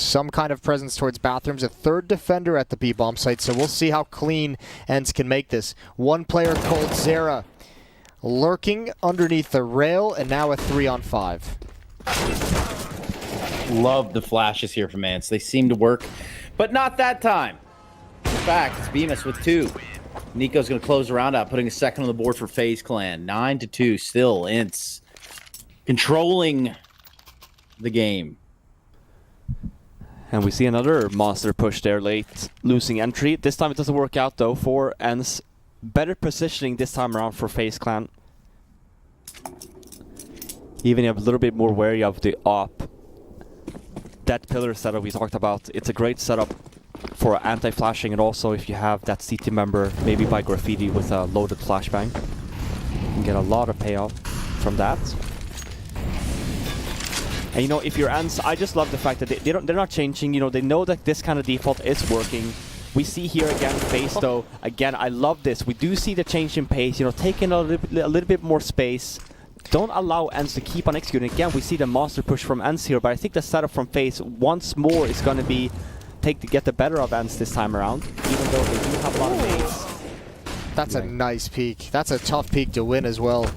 some kind of presence towards bathrooms. A third defender at the B-bomb site, so we'll see how clean ENCE can make this. One player called Zera lurking underneath the rail, and now a 3-on-5. Love the flashes here from ENCE. They seem to work, but not that time. In fact, it's Bemis with 2. Nico's going to close the round out, putting a second on the board for FaZe Clan. 9-2, still ENCE controlling the game. And we see another monster push there late, losing entry. This time it doesn't work out though for ENCE. Better positioning this time around for FaZe Clan. Even a little bit more wary of the op. That pillar setup we talked about, it's a great setup for anti-flashing, and also if you have that CT member, maybe by graffiti with a loaded flashbang, you can get a lot of payoff from that. And you know, if you're ENCE, I just love the fact that they're not changing. You know, they know that this kind of default is working. We see here again FaZe though. Again, I love this. We do see the change in pace. You know, taking a little bit more space. Don't allow ENCE to keep on executing. Again, we see the monster push from ENCE here, but I think the setup from FaZe once more is going to be get the better of ENCE this time around, even though they do have a lot of pace. That's a nice peek. That's a tough peek to win as well.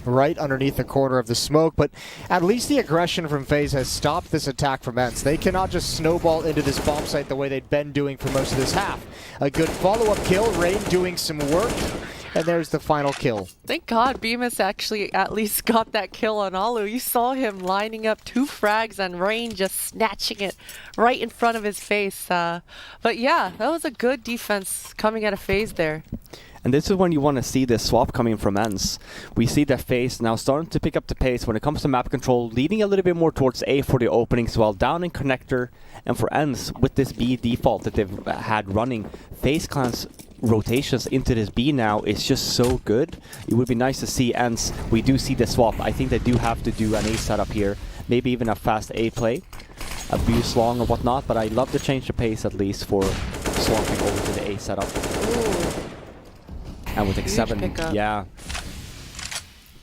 Right underneath the corner of the smoke, but at least the aggression from FaZe has stopped this attack from ENCE. They cannot just snowball into this bomb site the way they'd been doing for most of this half. A good follow-up kill, Rain doing some work, and there's the final kill. Thank God Bemis actually at least got that kill on Alu. You saw him lining up 2 frags and Rain just snatching it right in front of his face. But yeah, that was a good defense coming out of FaZe there. And this is when you want to see this swap coming from ENCE. We see that FaZe now starting to pick up the pace when it comes to map control, leading a little bit more towards A for the openings, while down in connector. And for ENCE, with this B default that they've had running, FaZe Clan's rotations into this B now is just so good. It would be nice to see ENCE. We do see the swap. I think they do have to do an A setup here, maybe even a fast A play, abuse long or whatnot, but I love to change the pace at least for swapping over to the A setup. Ooh. And with X7, yeah.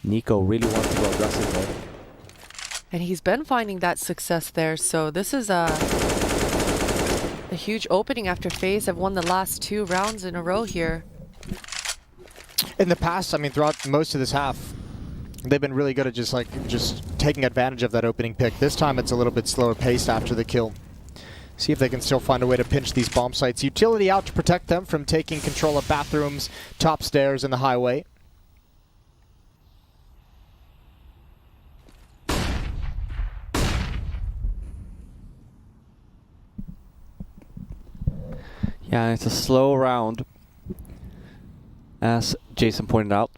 Nico really wants to go aggressive there. And he's been finding that success there, so this is a huge opening after FaZe have won the last 2 rounds in a row here. In the past, I mean, throughout most of this half, they've been really good at just taking advantage of that opening pick. This time it's a little bit slower paced after the kill. See if they can still find a way to pinch these bomb sites. Utility out to protect them from taking control of bathrooms, top stairs, and the highway. Yeah, it's a slow round, as Jason pointed out.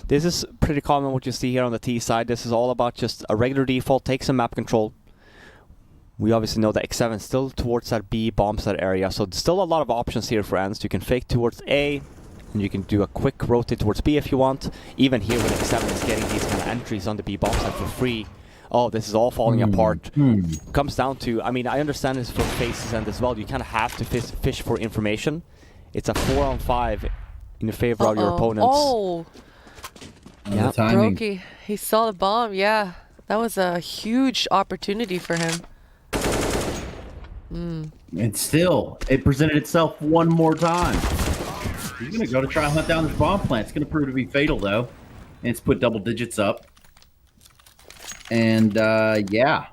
This is pretty common what you see here on the T side. This is all about just a regular default, take some map control. We obviously know that X7 is still towards that B bomb set area, so there's still a lot of options here for ENCE. You can fake towards A, and you can do a quick rotate towards B if you want. Even here when X7 is getting these kind of entries on the B bomb site for free. Oh, this is all falling apart. Comes down to, I mean, I understand this for FaZe's end as well. You kind of have to fish for information. It's a 4-on-5 in favor of your opponents. Oh, yeah. Brokey, he saw the bomb, yeah. That was a huge opportunity for him. And still, it presented itself one more time. He's going to go to try and hunt down this bomb plant. It's going to prove to be fatal, though. And it's put double digits up. And, yeah,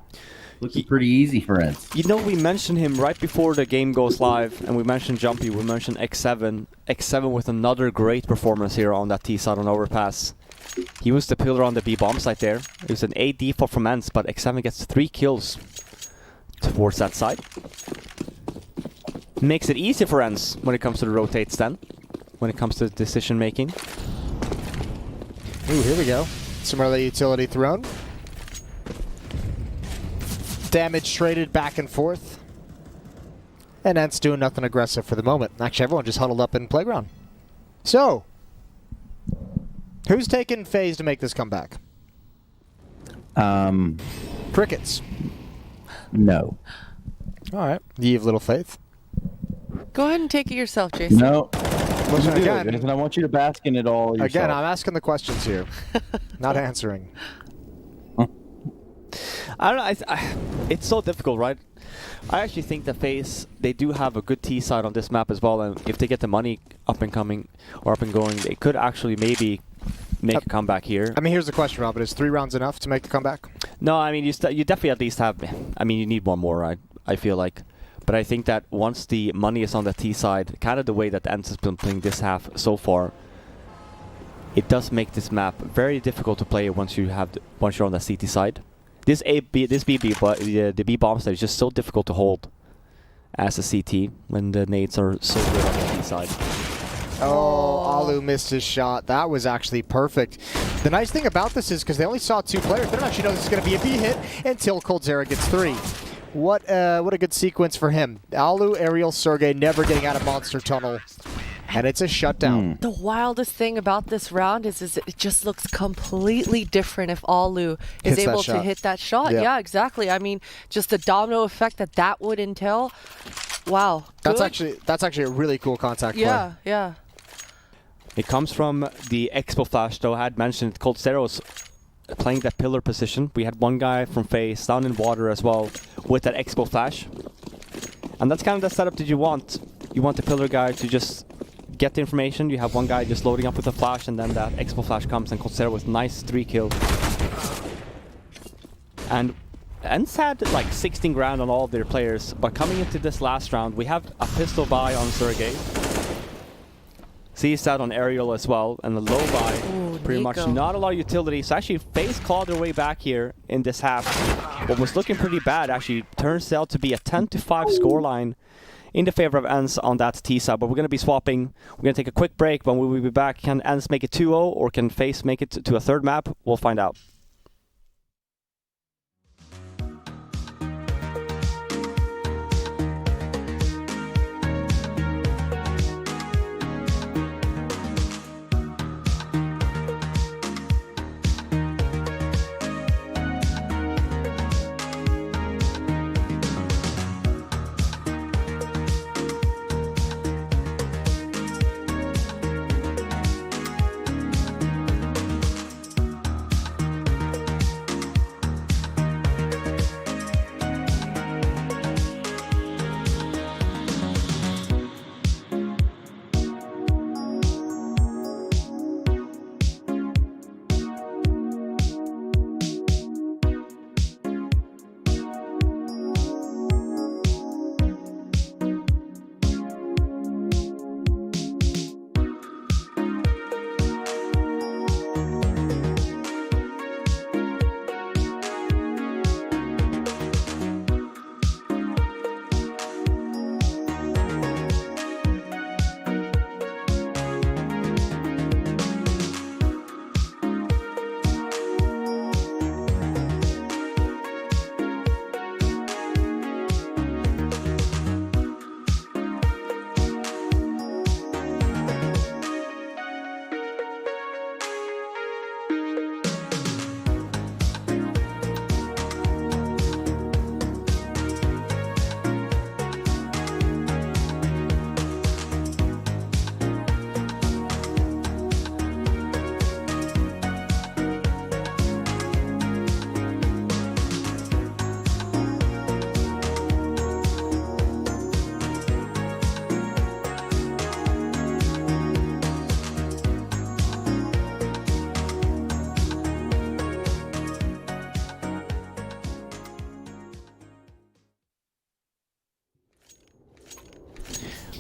looking pretty easy for ENCE. You know, we mentioned him right before the game goes live, and we mentioned Jumpy, we mentioned X7. X7 with another great performance here on that T side on overpass. He was the pillar on the B bomb site there. It was an A default from ENCE, but X7 gets 3 kills towards that side. Makes it easy for ENCE when it comes to the rotates then, when it comes to decision making. Ooh, here we go. Some early utility thrown. Damage traded back and forth. And ENCE doing nothing aggressive for the moment. Actually, everyone just huddled up in playground. So, who's taking FaZe to make this comeback? Crickets. No. All right. You have little faith. Go ahead and take it yourself, Jason. No. Listen, Again, and I want you to bask in it all yourself. Again, I'm asking the questions here, not answering. I don't know. It's so difficult, right? I actually think that Faze, they do have a good T side on this map as well, and if they get the money up and coming or up and going, they could actually maybe make a comeback here. I mean, here's the question, Robert. Is 3 rounds enough to make the comeback? No, I mean, you definitely at least have, I mean, you need one more, I feel like. But I think that once the money is on the T side, kind of the way that ENCE has been playing this half so far, it does make this map very difficult to play once you're on the CT side. This BB, but the B bomb side is just so difficult to hold as a CT when the nades are so good on the T side. Oh, Alu missed his shot. That was actually perfect. The nice thing about this is because they only saw 2 players, they don't actually know this is going to be a B hit until Coldzera gets 3. What a good sequence for him. Alu, Ariel, Sergey never getting out of Monster Tunnel. And it's a shutdown. The wildest thing about this round is it just looks completely different if Alu is able to hit that shot. Yeah, exactly. I mean, just the domino effect that would entail. Wow. That's actually a really cool contact play. Yeah. It comes from the Expo Flash, though. I had mentioned Coldzera was playing that pillar position. We had one guy from Faze down in water as well with that Expo Flash. And that's kind of the setup that you want. You want the pillar guy to just get the information. You have one guy just loading up with a flash, and then that Expo Flash comes, and Coldzera with nice 3 kills. And ENCE had like 16 grand on all of their players, but coming into this last round, we have a pistol buy on Sergey. Sees that on Ariel as well, and the low buy, pretty much not a lot of utility. So actually, Faze clawed their way back here in this half. What was looking pretty bad actually turns out to be a 10-5 scoreline in the favor of ENCE on that T side. But we're going to be swapping. We're going to take a quick break. When we will be back, can ENCE make it 2-0 or can Faze make it to a third map? We'll find out.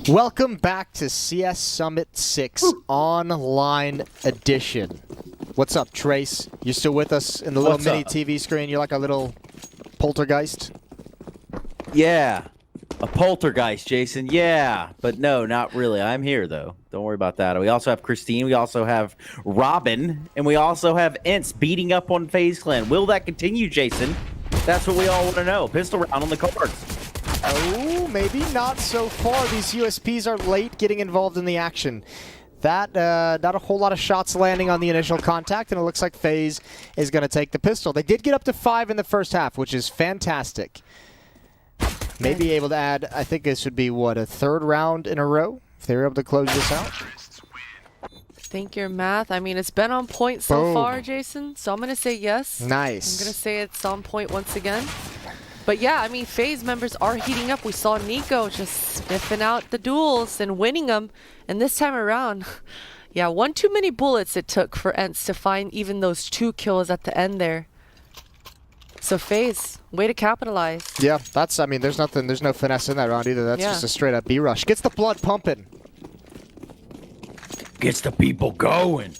Welcome back to CS Summit 6 Online Edition. What's up, Trace? You still with us in the little What's mini up? TV screen? You're like a little poltergeist? Yeah. A poltergeist, Jason. Yeah. But no, not really. I'm here, though. Don't worry about that. We also have Christine. We also have Robin. And we also have ENCE beating up on FaZe Clan. Will that continue, Jason? That's what we all want to know. Pistol round on the cards. Oh, maybe not so far. These USPs are late getting involved in the action. Not a whole lot of shots landing on the initial contact, and it looks like FaZe is going to take the pistol. They did get up to 5 in the first half, which is fantastic. Maybe able to add, I think this would be, what, a third round in a row? If they were able to close this out? Think your math. I mean, it's been on point so Boom. far, Jason. So I'm going to say yes. Nice. I'm going to say it's on point once again. But yeah, I mean, Faze members are heating up. We saw Nico just sniffing out the duels and winning them. And this time around, yeah, one too many bullets it took for ENCE to find even those 2 kills at the end there. So Faze, way to capitalize. Yeah, that's, I mean, there's no finesse in that round either. That's just a straight up B rush. Gets the blood pumping. Gets the people going.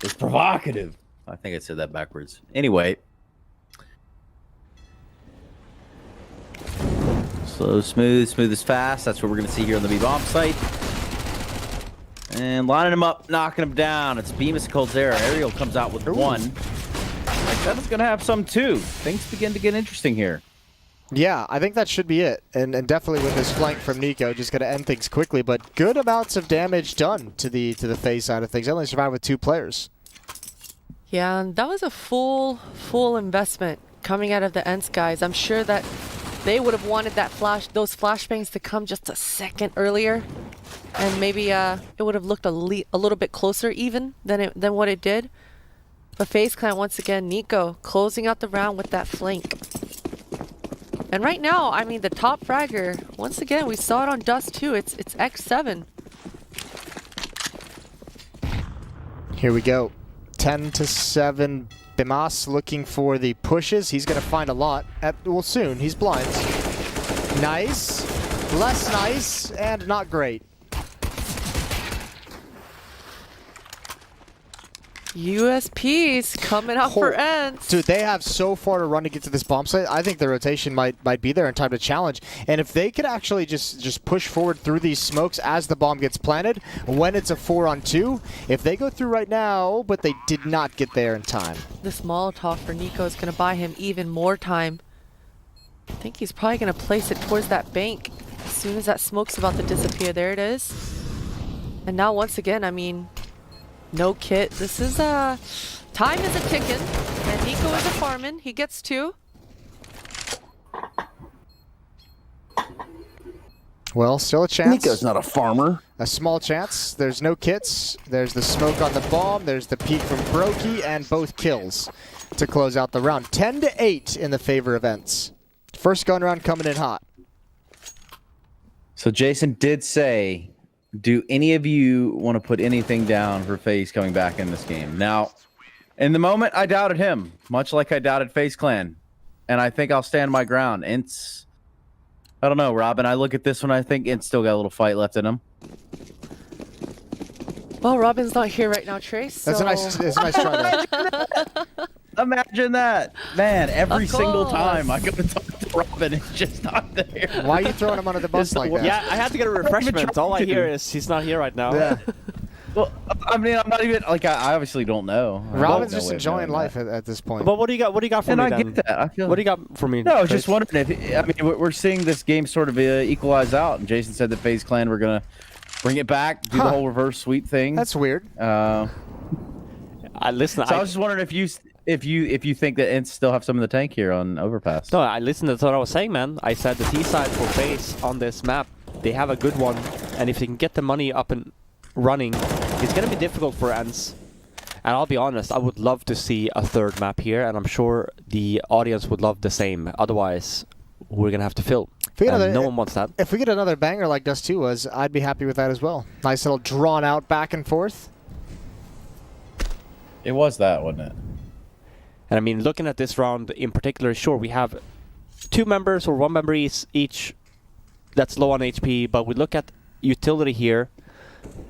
It's provocative. I think I said that backwards. Anyway. Slow, smooth is fast. That's what we're going to see here on the B-bomb site. And lining him up, knocking him down. It's Bemis and Coldzera. Ariel comes out with 1. Like, that is going to have some too. Things begin to get interesting here. Yeah, I think that should be it. And definitely with this flank from Nico, just going to end things quickly. But good amounts of damage done to the Faze side of things. They only survived with 2 players. Yeah, and that was a full investment coming out of the ENCE guys. I'm sure that they would have wanted those flashbangs to come just a second earlier, and maybe it would have looked a little bit closer even than what it did. But FaZe Clan once again, Nico closing out the round with that flank. And right now, I mean, the top fragger, once again, we saw it on Dust too. It's X7. Here we go. 10-7. Bimas looking for the pushes. He's going to find a lot. Well, soon. He's blind. Nice. Less nice. And not great. USPs coming out for ENCE. Dude, they have so far to run to get to this bomb site. I think the rotation might be there in time to challenge. And if they could actually just push forward through these smokes as the bomb gets planted, when it's a 4-on-2, if they go through right now, but they did not get there in time. This Molotov for Nico is going to buy him even more time. I think he's probably going to place it towards that bank as soon as that smoke's about to disappear. There it is. And now once again, I mean, no kit. This is time is a ticking, and Nico is a farming. He gets 2. Well, still a chance. Nico's not a farmer. A small chance. There's no kits. There's the smoke on the bomb. There's the peek from Brokey, and both kills to close out the round. 10-8 in the favor of ENCE. First gun round coming in hot. So Jason did say, do any of you want to put anything down for FaZe coming back in this game? Now, in the moment, I doubted him, much like I doubted FaZe Clan. And I think I'll stand my ground. ENCE, I don't know, Robin. I look at this one, I think ENCE still got a little fight left in him. Well, Robin's not here right now, Trace. So... That's a nice try there. Imagine that. Man, every single time I go to talk to Robin, it's just not there. Why are you throwing him under the bus like that? Yeah, I had to get a refreshment. All I hear is he's not here right now. Yeah. Well, I mean, I'm not even, like, I obviously don't know. Robin's just enjoying life at this point. But what do you got? What do you got for And me I then? get that. I feel What do you got for me? No, I was Trace? just wondering if, I mean, we're seeing this game sort of equalize out, and Jason said that FaZe Clan were going to bring it back, do the whole reverse sweep thing. That's weird. Listen. So I was just wondering if you think that ENCE still have some in the tank here on Overpass. No, I listened to what I was saying, man. I said the T side for FaZe on this map, they have a good one, and if they can get the money up and running, it's gonna be difficult for ENCE. And I'll be honest, I would love to see a third map here, and I'm sure the audience would love the same. Otherwise, we're gonna have to fill. And no one wants that. If we get another banger like Dust 2 was, I'd be happy with that as well. Nice little drawn out back and forth. It was that, wasn't it? And I mean, looking at this round in particular, sure, we have 2 members or 1 member each that's low on HP, but we look at utility here.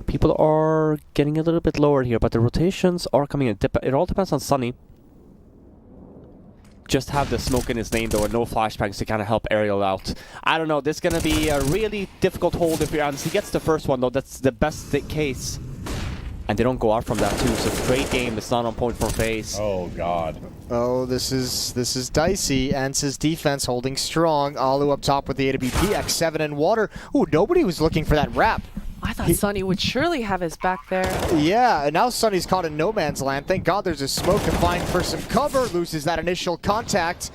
People are getting a little bit lower here, but the rotations are coming in. It all depends on Sunny. Just have the smoke in his name, though, and no flashbangs to kind of help Ariel out. I don't know. This is going to be a really difficult hold if you're honest. He gets the first one, though. That's the best case. And they don't go out from that, too. So great game. It's not on point for FaZe. Oh, God. Oh, this is dicey. ENCE's defense holding strong. Alu up top with the AWP. X7 and water. Ooh, nobody was looking for that wrap. I thought Sunny would surely have his back there. Yeah, and now Sunny's caught in no man's land. Thank God there's a smoke to find for some cover. Loses that initial contact.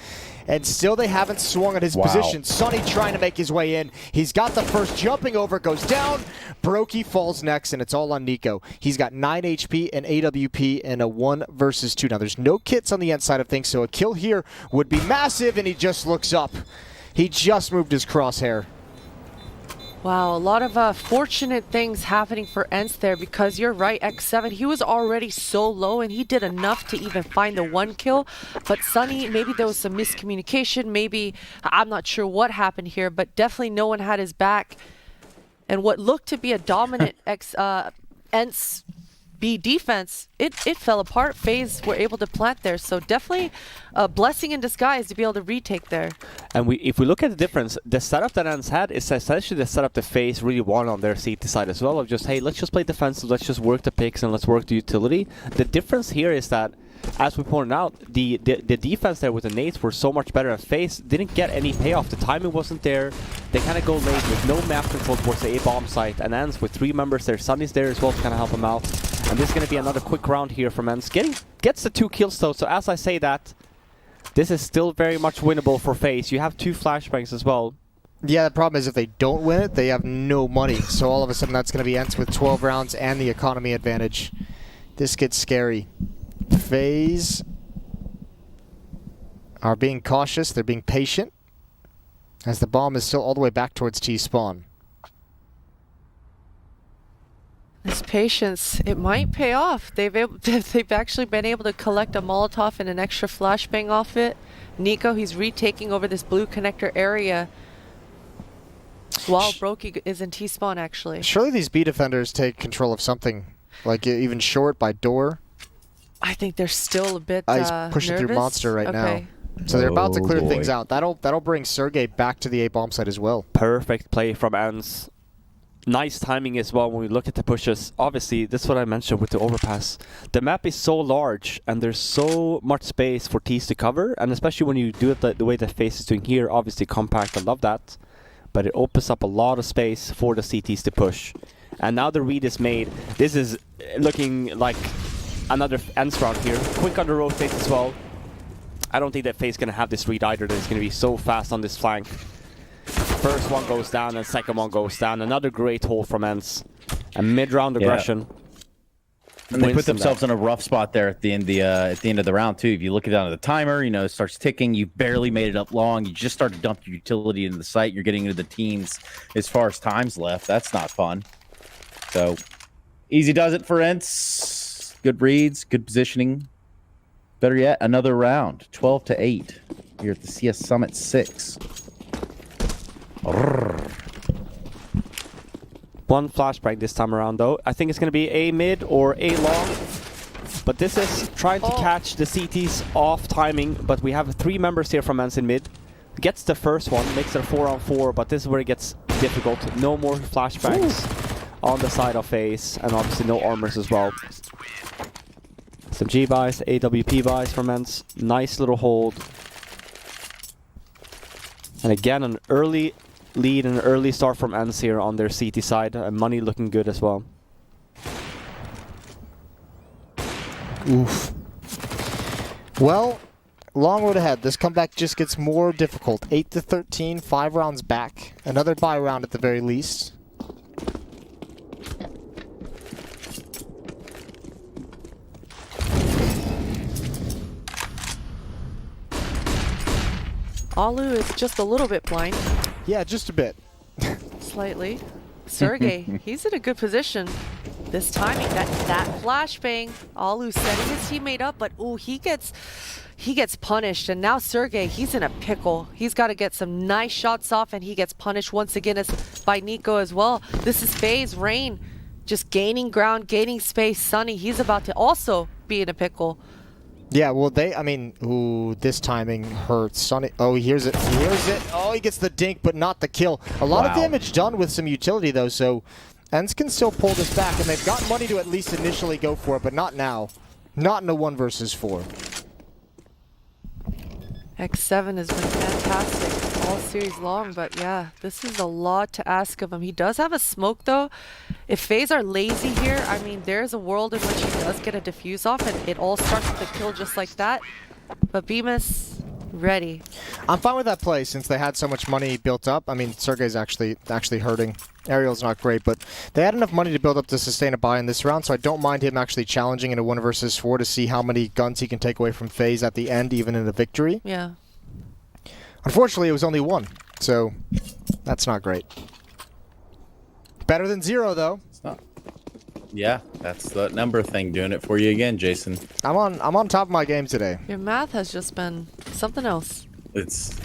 and still they haven't swung at his position. Sunny trying to make his way in. He's got the first, jumping over, goes down. Brokey falls next, and it's all on Nico. He's got 9 HP and AWP and a 1 versus 2. Now, there's no kits on the ENCE side of things, so a kill here would be massive, and he just looks up. He just moved his crosshair. Wow, a lot of fortunate things happening for ENCE there, because you're right, X7, he was already so low and he did enough to even find the 1 kill. But Sunny, maybe there was some miscommunication, maybe, I'm not sure what happened here, but definitely no one had his back. And what looked to be a dominant ENCE B defense, it fell apart. Faze were able to plant there, so definitely a blessing in disguise to be able to retake there. And if we look at the difference, the setup that ENCE had is essentially the setup that Faze really wanted on their CT side as well, of just, hey, let's just play defensive, let's just work the picks and let's work the utility. The difference here is that, as we pointed out, the defense there with the nades were so much better, and Faze didn't get any payoff. The timing wasn't there. They kind of go late with no map control towards the A-bomb site, and ENCE with 3 members there. Sunny's there as well to kind of help him out. And this is going to be another quick round here from ENCE. Gets the 2 kills though, so as I say that, this is still very much winnable for Faze. You have 2 flashbangs as well. Yeah, the problem is if they don't win it, they have no money. So all of a sudden that's going to be ENCE with 12 rounds and the economy advantage. This gets scary. Faze are being cautious. They're being patient as the bomb is still all the way back towards T-spawn. This patience, it might pay off. They've actually been able to collect a Molotov and an extra flashbang off it. Nico, he's retaking over this blue connector area while Brokey is in T-spawn, actually. Surely these B defenders take control of something, like even short by door. I think they're still a bit He's pushing nervous. through Monster right Okay. now. So they're about to clear boy. things out. That'll bring Sergey back to the A-bomb site as well. Perfect play from ENCE. Nice timing as well when we look at the pushes. Obviously, this is what I mentioned with the overpass. The map is so large and there's so much space for T's to cover, and especially when you do it the way that Faze is doing here, obviously compact, I love that. But it opens up a lot of space for the CTs to push. And now the read is made. This is looking like another ENCE round here. Quick under rotate as well. I don't think that Faze is going to have this read either, that it's going to be so fast on this flank. First one goes down and second one goes down. Another great hold from ENCE. A mid-round aggression. And they put themselves in a rough spot there at the end of the round too. If you look down at the timer, you know, it starts ticking. You barely made it up long. You just start to dump your utility into the site. You're getting into the teens as far as time's left. That's not fun. So easy does it for ENCE. Good reads, good positioning. Better yet, another round. 12-8 here at the CS Summit 6. One flashbang this time around though. I think it's going to be a mid or a long. But this is trying to catch the CTs off timing. But we have 3 members here from ENCE in mid. Gets the first one, makes it a 4-on-4. But this is where it gets difficult. No more flashbangs on the side of Faze. And obviously no armors as well. Some G buys, AWP buys from ENCE. Nice little hold. And again, an early lead and an early start from ENCE here on their CT side. And money looking good as well. Oof. Well, long road ahead. This comeback just gets more difficult. 8-13, 5 rounds back. Another bye round at the very least. Alu is just a little bit blind. Yeah, just a bit. Slightly. Sergey, he's in a good position. This timing, that flashbang, Alu setting his teammate up, but ooh, he gets punished. And now Sergey, he's in a pickle. He's got to get some nice shots off, and he gets punished once again by Nico as well. This is Faze, Rain, just gaining ground, gaining space. Sunny, he's about to also be in a pickle. Yeah, well, ooh, this timing hurts. Sunny, oh, he hears it. He hears it. Oh, he gets the dink, but not the kill. A lot of damage done with some utility, though, so ENCE can still pull this back, and they've got money to at least initially go for it, but not now. Not in a 1 versus 4. X7 has been fantastic all series long, but yeah, this is a lot to ask of him. He does have a smoke though. If Faze are lazy here, I mean, there's a world in which he does get a defuse off and it all starts with a kill just like that. But Bemis ready. I'm fine with that play since they had so much money built up. I mean, Sergey's actually hurting. Ariel's not great, but they had enough money to build up to sustain a buy in this round, so I don't mind him actually challenging in a 1 versus 4 to see how many guns he can take away from Faze at the end, even in a victory. Yeah. Unfortunately, it was only 1, so that's not great. Better than 0, though. It's not. Yeah, that's the number thing doing it for you again, Jason. I'm on top of my game today. Your math has just been something else. It's.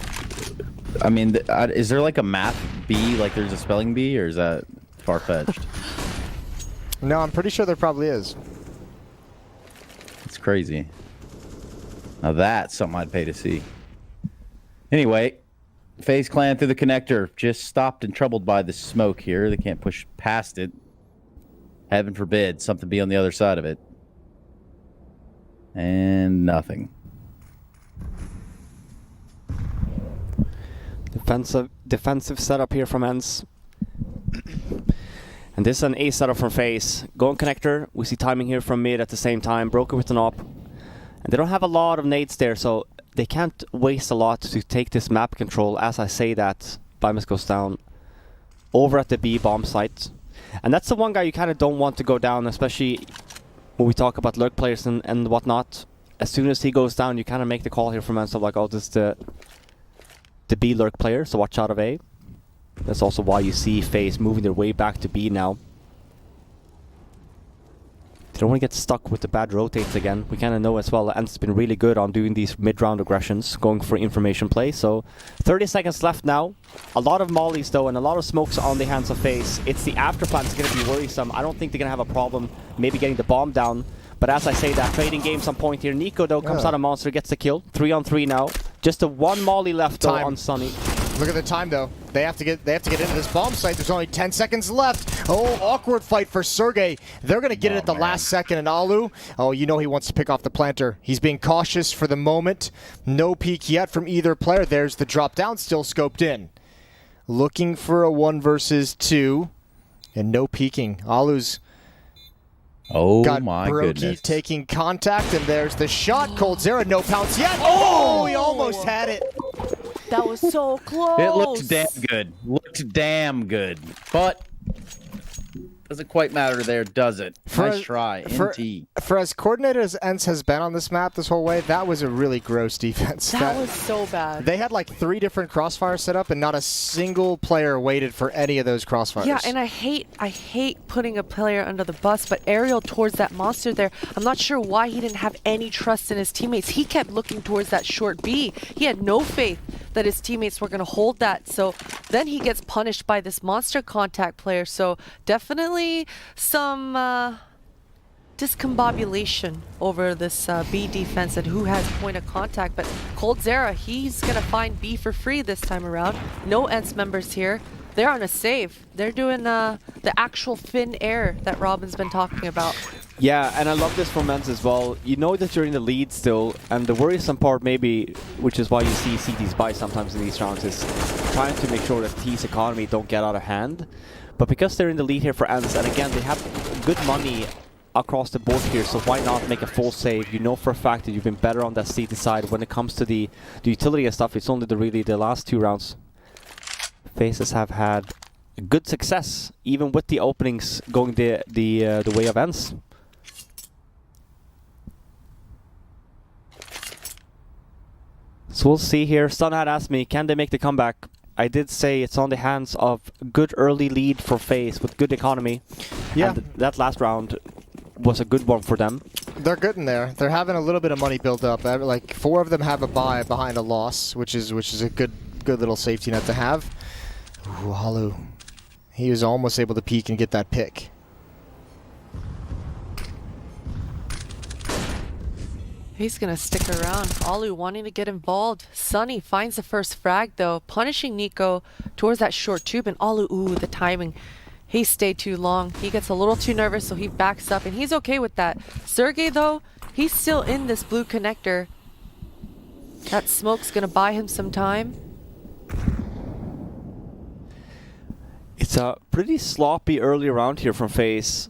I mean, is there like a math bee, like there's a spelling bee, or is that far-fetched? No, I'm pretty sure there probably is. It's crazy. Now that's something I'd pay to see. Anyway, FaZe Clan through the connector. Just stopped and troubled by the smoke here. They can't push past it. Heaven forbid something be on the other side of it. And nothing. Defensive setup here from ENCE. And this is an A setup from FaZe. Going connector, we see timing here from mid at the same time. Broken with an op. And they don't have a lot of nades there, so they can't waste a lot to take this map control. As I say that, Bimus goes down over at the B bomb site. And that's the one guy you kind of don't want to go down, especially when we talk about lurk players and whatnot. As soon as he goes down, you kind of make the call here from ENCE of like, oh, this is the B lurk player, so watch out of A. That's also why you see FaZe moving their way back to B now. They don't want to get stuck with the bad rotates again. We kind of know as well that ENCE's been really good on doing these mid-round aggressions, going for information play. So 30 seconds left now. A lot of mollies though, and a lot of smokes on the hands of FaZe. It's the afterplan that's going to be worrisome. I don't think they're going to have a problem maybe getting the bomb down. But as I say that, trading game some point here. Nico though comes out of Monster, gets the kill. 3-on-3 now. Just a 1 molly left though on Sunny. Look at the time though. They have to get into this bomb site. There's only 10 seconds left. Oh, awkward fight for Sergey. They're gonna get it at the last second, and Alu, oh, you know he wants to pick off the planter. He's being cautious for the moment. No peek yet from either player. There's the drop down still scoped in. Looking for a 1 versus 2. And no peeking. Alu's got my Brokey goodness. taking contact, and there's the shot. coldzera, no pounce yet. Oh, he almost had it. That was so close. It looked damn good. Looked damn good. But doesn't quite matter there, does it? Nice try. NT. For as coordinated as ENCE has been on this map this whole way, that was a really gross defense. That was so bad. They had like 3 different crossfires set up, and not a single player waited for any of those crossfires. Yeah, and I hate putting a player under the bus, but Ariel towards that monster there, I'm not sure why he didn't have any trust in his teammates. He kept looking towards that short B. He had no faith that his teammates were going to hold that. So then he gets punished by this monster contact player. So definitely some discombobulation over this B defense and who has point of contact. But coldzera, he's going to find B for free this time around. No ENCE members here. They're on a save. They're doing the actual thin air that Robin's been talking about. Yeah, and I love this from ENCE as well. You know that you're in the lead still, and the worrisome part maybe, which is why you see CT's buy sometimes in these rounds, is trying to make sure that T's economy don't get out of hand. But because they're in the lead here for ENCE, and again, they have good money across the board here, so why not make a full save? You know for a fact that you've been better on that CT side. When it comes to the utility and stuff, it's only really the last 2 rounds. FaZes have had good success, even with the openings going the way of ENCE. So we'll see here. Stun had asked me, can they make the comeback? I did say it's on the hands of good early lead for FaZe with good economy. Yeah. And that last round was a good one for them. They're good in there. They're having a little bit of money built up. Like 4 of them have a buy behind a loss, which is a good little safety net to have. Ooh, Halu. He was almost able to peek and get that pick. He's going to stick around. Alu wanting to get involved. Sunny finds the first frag, though, punishing Nico towards that short tube. And Alu, ooh, the timing. He stayed too long. He gets a little too nervous, so he backs up, and he's okay with that. Sergey, though, he's still in this blue connector. That smoke's going to buy him some time. It's a pretty sloppy early round here from FaZe.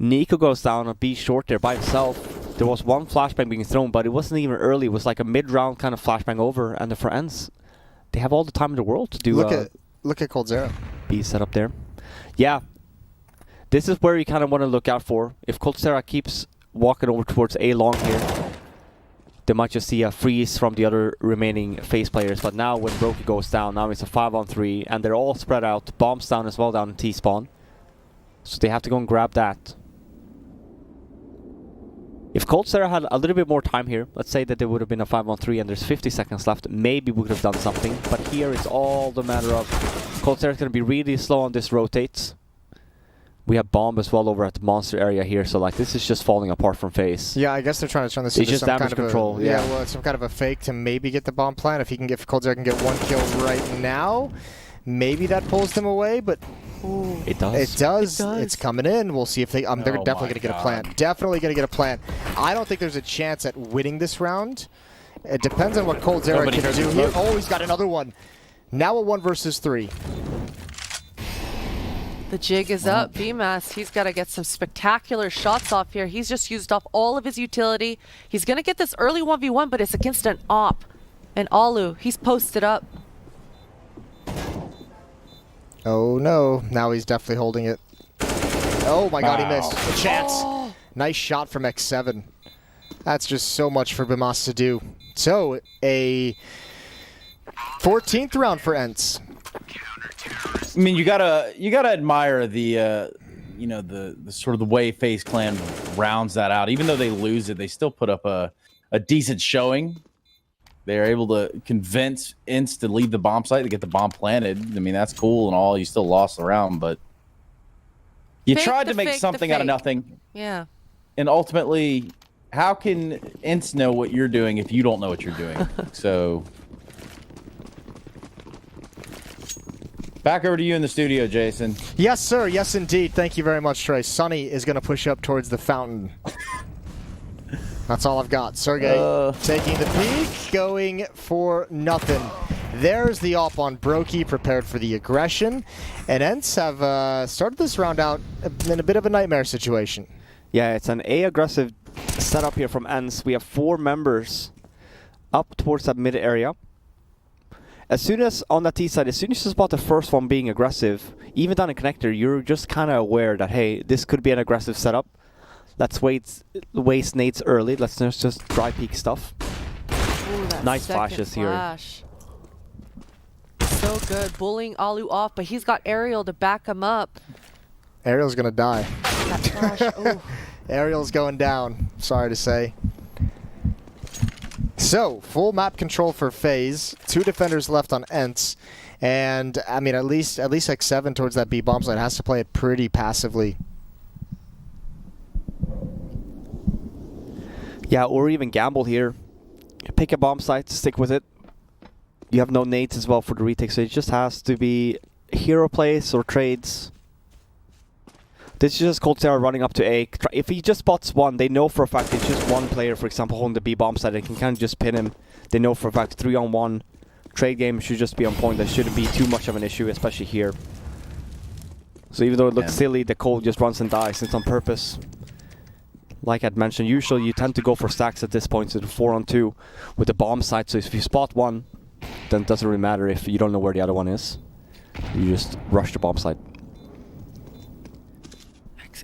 Nico goes down on B short there by himself. There was one flashbang being thrown, but it wasn't even early. It was like a mid-round kind of flashbang over, and for ENCE, they have all the time in the world to do. Look at Coldzera. B set up there. Yeah, this is where you kind of want to look out for. If Coldzera keeps walking over towards A long here, they might just see a freeze from the other remaining Faze players. But now when Brokey goes down, now it's a 5-on-3, and they're all spread out. Bombs down as well down in T-spawn. So they have to go and grab that. If Coldzera had a little bit more time here, let's say that there would have been a 5-on-3 and there's 50 seconds left, maybe we would have done something. But here it's all the matter of Coldzera's going to be really slow on this rotates. We have bomb as well over at the monster area here, so like this is just falling apart from Faze. Yeah, I guess they're trying to turn this It's into just some damage kind of control. yeah, well, it's some kind of a fake to maybe get the bomb plant. If Coldzera can get one kill right now, maybe that pulls them away. But It does. It does. It's coming in. We'll see if they. They're Oh definitely my going to get a God. plant. Definitely going to get a plant. I don't think there's a chance at winning this round. It depends on what Coldzera Nobody can heard do the here. smoke. Oh, he's got another one. Now a 1 versus 3. The jig is up. BMAS, he's got to get some spectacular shots off here. He's just used up all of his utility. He's going to get this early 1v1, but it's against an op. And Alu, he's posted up. Oh no! Now he's definitely holding it. Oh my God, he missed. A chance. Nice shot from X7. That's just so much for Bimas to do. So a 14th round for ENCE. I mean, you gotta admire the you know, the sort of the way Faze Clan rounds that out. Even though they lose it, they still put up a decent showing. They're able to convince ENCE to leave the bomb site to get the bomb planted. I mean, that's cool and all. You still lost the round, but you Fake tried the to make fake, the something out of fake. nothing. Yeah. And ultimately, how can ENCE know what you're doing if you don't know what you're doing? So, back over to you in the studio, Jason. Yes, sir. Yes, indeed. Thank you very much, Trey. Sonny is going to push up towards the fountain. That's all I've got. Sergey taking the peek, going for nothing. There's the op on Brokey, prepared for the aggression. And ENCE have started this round out in a bit of a nightmare situation. Yeah, it's an A aggressive setup here from ENCE. We have 4 members up towards that mid area. As soon as, on that T side, as soon as you spot the first one being aggressive, even down in connector, you're just kind of aware that, hey, this could be an aggressive setup. Let's waste nades early. Let's just dry peek stuff. Ooh, that Nice second flashes here. flash. So good. Bullying Alu off, but he's got Ariel to back him up. Ariel's going to die. That flash. Ooh. Ariel's going down, sorry to say. So, full map control for Faze. 2 defenders left on ENCE. And, I mean, at least X7 towards that B bomb site has to play it pretty passively. Yeah, or even gamble here. Pick a bomb site, stick with it. You have no nades as well for the retake, so it just has to be hero plays or trades. This is just Coldzera running up to A. If he just spots one, they know for a fact it's just one player, for example, holding the B bomb site. They can kind of just pin him. They know for a fact 3-on-1 trade game should just be on point. That shouldn't be too much of an issue, especially here. So even though it looks silly, the Cold just runs and dies. It's on purpose. Like I'd mentioned, usually you tend to go for stacks at this point, so 4-on-2 with the bomb site. So if you spot one, then it doesn't really matter if you don't know where the other one is. You just rush the bomb site.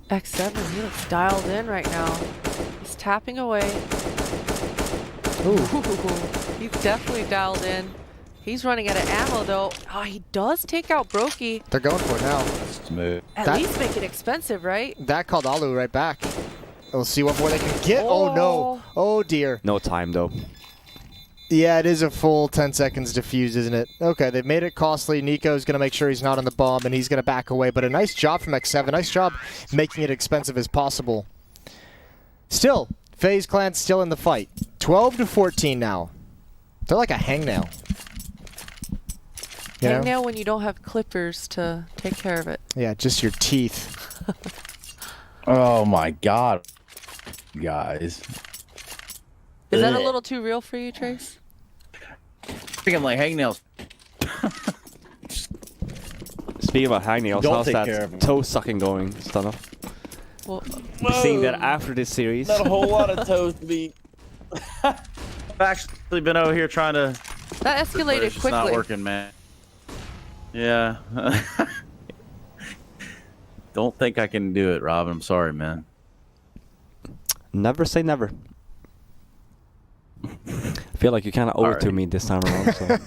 X7, he looks dialed in right now. He's tapping away. Ooh. He's definitely dialed in. He's running out of ammo though. Oh, he does take out Brokey. They're going for it now. Smooth. At That- least make it expensive, right? That called Alu right back. We'll see what more they can get. Oh no. Oh dear. No time though. Yeah, it is a full 10 seconds defuse, isn't it? Okay, they've made it costly. Nico's going to make sure he's not on the bomb, and he's going to back away. But a nice job from X7. Nice job making it expensive as possible. Still, FaZe Clan still in the fight. 12-14 now. They're like a hangnail. You know? Hangnail when you don't have clippers to take care of it. Yeah, just your teeth. Oh my God, guys. Is that a little too real for you, Trace? I think I'm like hangnails. Speaking about hangnails, Don't how's take care of that 'em. toe sucking going, Stunner? Well, Seeing that after this series. Not a whole lot of toes to be. I've actually been over here trying to. that It's escalated just not quickly. working, man. Yeah. Don't think I can do it, Rob. I'm sorry, man. Never say never. I feel like you kind of owe it to Alright. me this time around. So.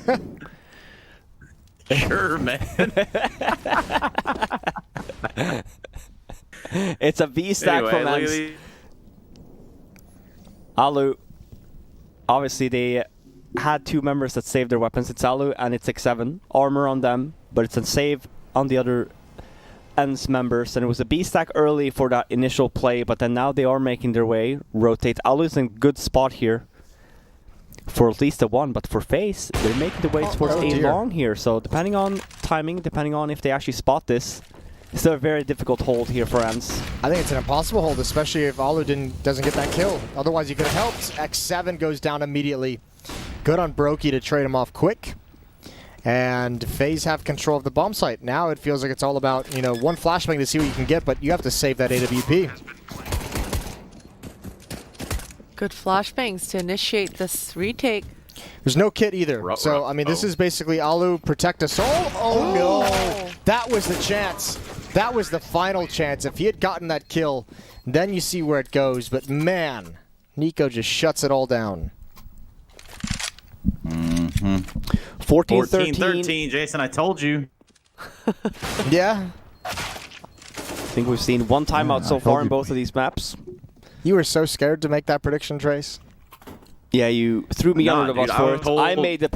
Sure, man. It's a V stack Anyway, from look at ENCE. these. Alu. Obviously, they had 2 members that saved their weapons. It's Alu and it's X7. Armor on them, but it's a save on the other ENCE members. And it was a B stack early for that initial play, but then now they are making their way. Rotate. Alu's in good spot here for at least a 1, but for Faze, they're making the way towards a dear. long here. So depending on timing, depending on if they actually spot this, it's still a very difficult hold here for ENCE. I think it's an impossible hold, especially if Alu doesn't get that kill. Otherwise, he could have helped. X7 goes down immediately. Good on Brokey to trade him off quick. And Faze have control of the bomb site. Now it feels like it's all about, you know, one flashbang to see what you can get, but you have to save that AWP. Good flashbangs to initiate this retake. There's no kit either. So, I mean, this is basically Alu protect us all. Oh, no. That was the chance. That was the final chance. If he had gotten that kill, then you see where it goes. But, man, Nico just shuts it all down. 14-13. 14-13, Jason, I told you. Yeah? I think we've seen 1 timeout so far in both of these maps. You were so scared to make that prediction, Trace. Yeah, you threw me Nah, under the bus dude, I for was it. told- I made the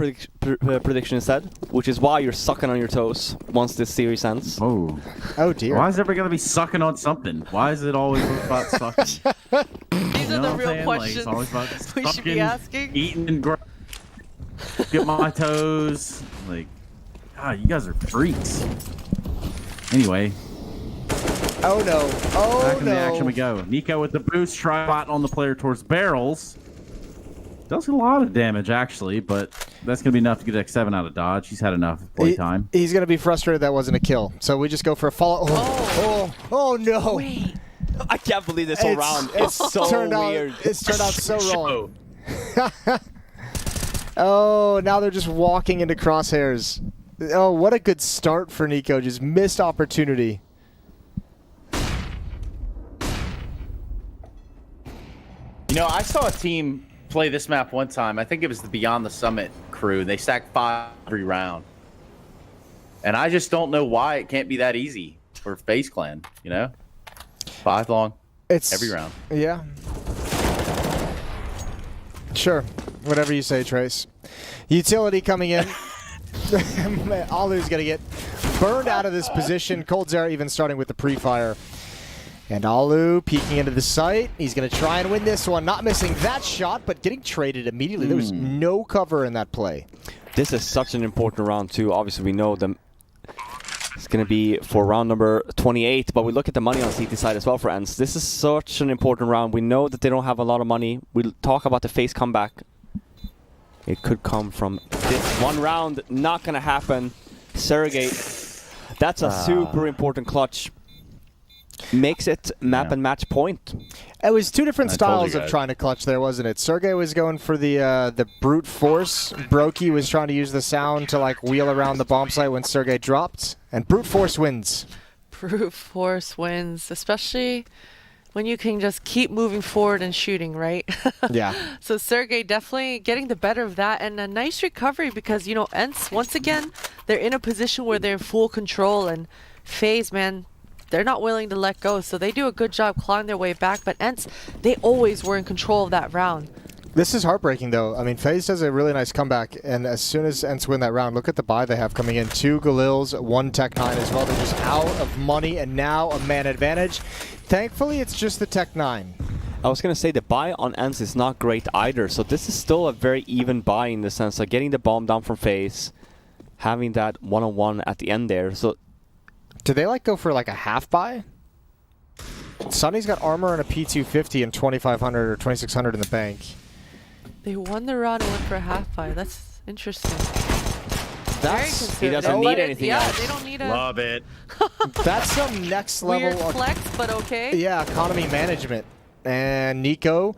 prediction instead, which is why you're sucking on your toes once this series ends. Oh. Oh, dear. Why is everybody going to be sucking on something? Why is it always about sucking? These You are know the what I'm real saying? Like, questions it's always about we should be sucking, asking. eating, and get my toes. Like, God, you guys are freaks. Anyway, Oh, no. Oh, back in no. the action we go. Nico with the boost, tripod on the player towards barrels. Does a lot of damage, actually, but that's going to be enough to get X7 out of dodge. He's had enough playtime. He's going to be frustrated that wasn't a kill. So we just go for a follow. Oh, no. Wait. I can't believe this whole round. It's so turned weird. It's turned out so wrong. Oh, now they're just walking into crosshairs. Oh, what a good start for Nico. Just missed opportunity. You know, I saw a team play this map one time. I think it was the Beyond the Summit crew. They stacked 5 every round. And I just don't know why it can't be that easy for Faze Clan, you know? 5 long It's every round. Yeah. Sure. Whatever you say, Trace. Utility coming in. Alu's going to get burned out of this position. Cold Zera even starting with the pre-fire. And Alu peeking into the site. He's going to try and win this one. Not missing that shot, but getting traded immediately. There was no cover in that play. This is such an important round, too. Obviously, we know them. It's going to be for round number 28, but we look at the money on CT side as well for ENCE. This is such an important round. We know that they don't have a lot of money. We'll talk about the Faze comeback. It could come from this one round. Not going to happen. Sergey, that's a super important clutch. Makes it map and match point. It was 2 different I told you styles of guys. trying to clutch there, wasn't it? Sergey was going for the brute force. Brokey was trying to use the sound to like wheel around the bomb site when Sergey dropped. And brute force wins. Brute force wins, especially when you can just keep moving forward and shooting, right? Yeah. So Sergey definitely getting the better of that, and a nice recovery because, you know, ENCE, once again, they're in a position where they're in full control, and Faze, man, they're not willing to let go, so they do a good job clawing their way back, but ENCE, they always were in control of that round. This is heartbreaking, though. I mean, Faze does a really nice comeback, and as soon as ENCE win that round, look at the buy they have coming in. 2 Galils, 1 Tech-9 as well. They're just out of money, and now a man advantage. Thankfully, it's just the Tech-9. I was going to say the buy on ENCE is not great either, so this is still a very even buy in the sense of getting the bomb down from Faze, having that one-on-one at the end there. So Do they like go for like a half buy? Sonny's got armor and a P250 and 2,500 or 2,600 in the bank. They won the round and went for a half buy. That's interesting. That's He doesn't Don't need let it- anything yeah, else. they don't need a Love it. that's some next weird level. flex, but okay. Yeah, economy management. And Nico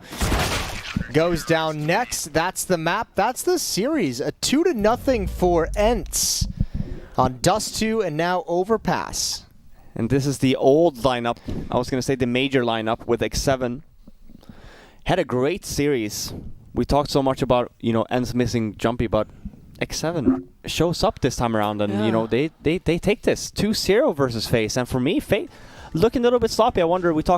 goes down next. That's the map. That's the series. A 2-0 for ENCE on Dust 2 and now Overpass. And this is the old lineup. I was going to say the major lineup with X7. Had a great series. We talked so much about, ENCE missing Jumpy, but X7 shows up this time around, and they take this 2-0 versus Faze. And for me, Faze looking a little bit sloppy. I wonder, we talked